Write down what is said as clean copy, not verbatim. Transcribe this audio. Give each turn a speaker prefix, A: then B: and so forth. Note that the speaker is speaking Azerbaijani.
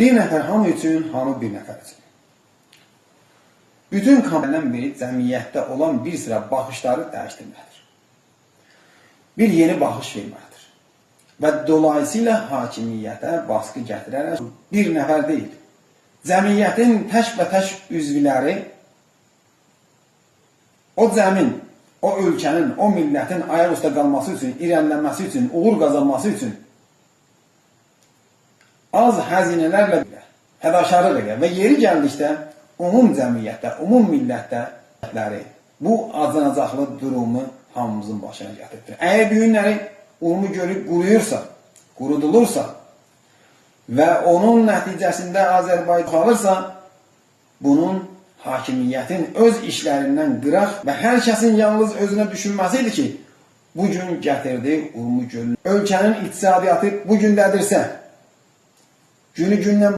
A: Bir nəfər hamı üçün, hamı bir nəfər üçün. Bütün kamildən biri cəmiyyətdə olan bir sıra baxışları dəyişdirməkdir. Bir yeni baxış verməkdir. Və dolayısıyla hakimiyyətə baskı gətirərək bir nəfər deyil, cəmiyyətin tək və tək üzvləri o cəmin, o ölkənin, o millətin ayaq üstə qalması üçün, irəlilənməsi üçün, uğur qazanması üçün az həzinələrlə fədakarlıq edir və yeri gəldikdə umum cəmiyyətdə, umum millətdə bu acınacaqlı durumu hamımızın başına gətirdir. Əgər bu günləri Urmu gölü qurudulursa və onun nəticəsində Azərbaycan qalırsa, bunun hakimiyyətin öz işlərindən qıraq və hər kəsin yalnız özünə düşünməsidir ki, bugün gətirdi Urmu gölü. Ölkənin iqtisadiyyatı bugündədirsə, günü gündən